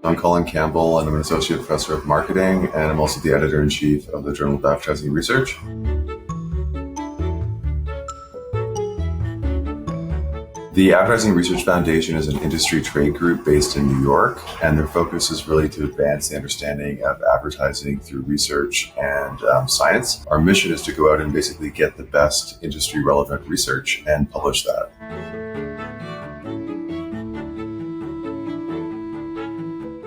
I'm Colin Campbell, and I'm an associate professor of marketing, and I'm also the editor-in-chief of the Journal of Advertising Research. The Advertising Research Foundation is an industry trade group based in New York, and their focus is really to advance the understanding of advertising through research and science. Our mission is to go out and basically get the best industry-relevant research and publish that.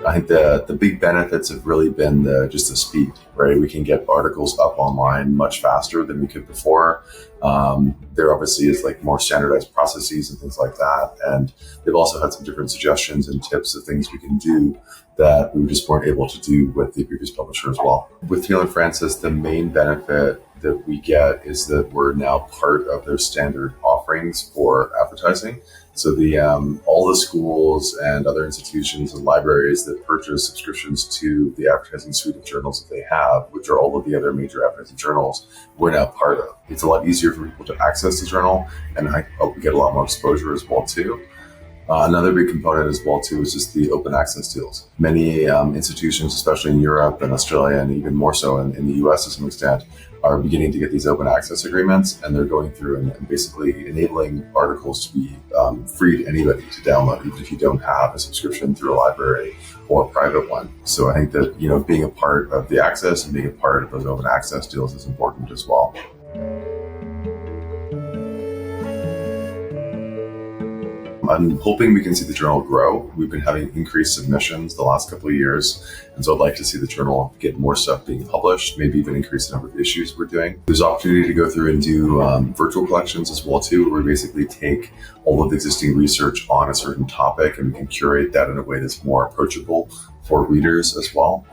I think the big benefits have really been just the speed, right? We can get articles up online much faster than we could before. There obviously is more standardized processes and things like that. And they've also had some different suggestions and tips of things we can do that we just weren't able to do with the previous publisher as well. With Colin Francis, the main benefit that we get is that we're now part of their standard offerings for advertising. So all the schools and other institutions and libraries that purchase subscriptions to the advertising suite of journals that they have, which are all of the other major advertising journals, we're now part of. It's a lot easier for people to access the journal, and I hope we get a lot more exposure as well too. Another big component as well too is just the open access deals. Many institutions, especially in Europe and Australia, and even more so in the US to some extent, are beginning to get these open access agreements, and they're going through and basically enabling articles to be free to anybody to download, even if you don't have a subscription through a library or a private one. So I think that being a part of the access and being a part of those open access deals is important as well. I'm hoping we can see the journal grow. We've been having increased submissions the last couple of years, and so I'd like to see the journal get more stuff being published, maybe even increase the number of issues we're doing. There's opportunity to go through and do virtual collections as well too, where we basically take all of the existing research on a certain topic and we can curate that in a way that's more approachable for readers as well.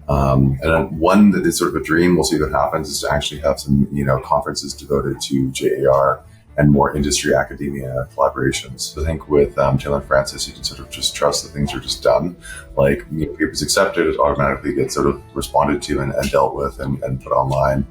And one that is sort of a dream, we'll see what happens, is to actually have some conferences devoted to JAR and more industry academia collaborations. So I think with Colin Francis, you can sort of just trust that things are just done. Papers accepted, it automatically gets sort of responded to and dealt with and put online.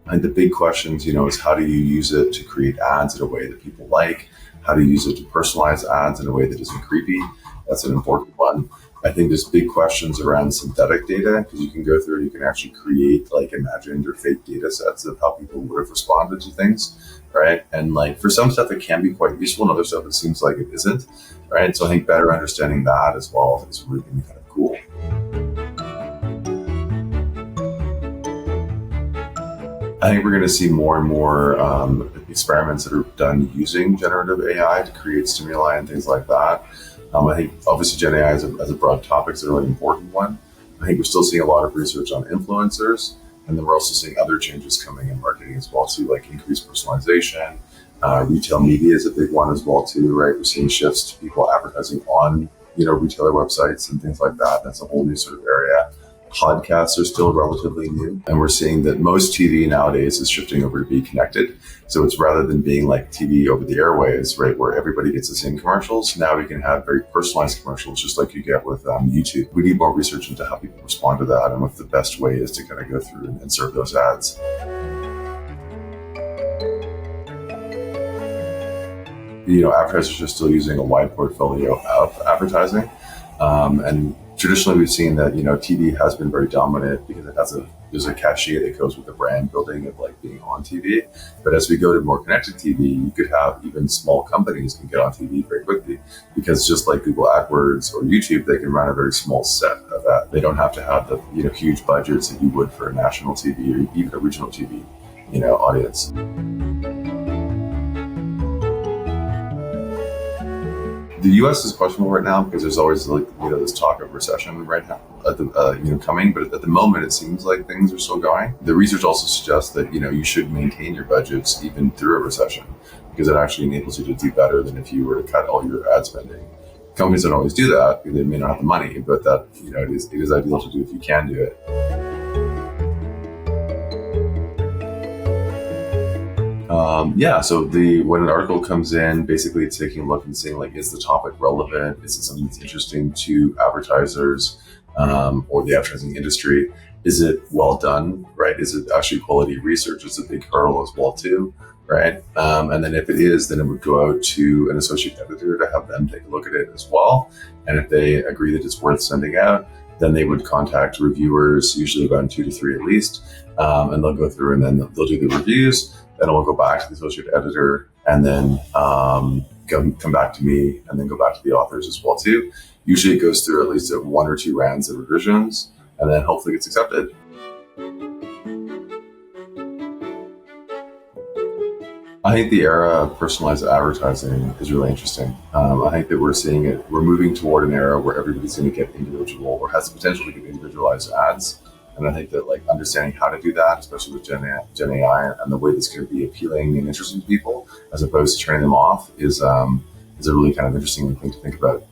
And the big questions, is how do you use it to create ads in a way that people like? How do you use it to personalize ads in a way that isn't creepy? That's an important one. I think there's big questions around synthetic data, because you can go through and you can actually create imagined or fake data sets of how people would have responded to things, right? And for some stuff it can be quite useful, and other stuff it seems like it isn't, right? So I think better understanding that as well is really kind of cool. I think we're going to see more and more experiments that are done using generative AI to create stimuli and things like that. I think obviously Gen AI as a broad topic is a really important one. I think we're still seeing a lot of research on influencers, and then we're also seeing other changes coming in marketing as well too, like increased personalization. Retail media is a big one as well too, right? We're seeing shifts to people advertising on retailer websites and things like that. That's a whole new sort of area. Podcasts are still relatively new, and we're seeing that most TV nowadays is shifting over to be connected. So it's rather than being like TV over the airwaves, right, where everybody gets the same commercials, now we can have very personalized commercials just like you get with YouTube. We need more research into how people respond to that and what the best way is to kind of go through and serve those ads. Advertisers are still using a wide portfolio of advertising, and traditionally, we've seen that TV has been very dominant because there's a cachet that goes with the brand building of being on TV. But as we go to more connected TV, you could have even small companies can get on TV very quickly, because just like Google AdWords or YouTube, they can run a very small set of that. They don't have to have the huge budgets that you would for a national TV or even a regional TV audience. The U.S. is questionable right now because there's always this talk of recession right now coming, but at the moment it seems like things are still going. The research also suggests that you should maintain your budgets even through a recession, because it actually enables you to do better than if you were to cut all your ad spending. Companies don't always do that because they may not have the money, but that it is ideal to do if you can do it. So when an article comes in, basically it's taking a look and saying is the topic relevant? Is it something that's interesting to advertisers or the advertising industry? is it well done, right? Is it actually quality research? It's a big hurdle as well too, right? And then if it is, then it would go out to an associate editor to have them take a look at it as well. And if they agree that it's worth sending out, then they would contact reviewers, usually about 2 to 3 at least, and they'll go through and then they'll do the reviews. Then it will go back to the associate editor, and then come back to me, and then go back to the authors as well too. Usually it goes through at least 1 or 2 rounds of revisions, and then hopefully gets accepted. I think the era of personalized advertising is really interesting. I think that we're moving toward an era where everybody's going to get individual, or has the potential to get individualized ads. And I think that understanding how to do that, especially with Gen AI and the way that's going to be appealing and interesting to people, as opposed to turning them off, is a really kind of interesting thing to think about.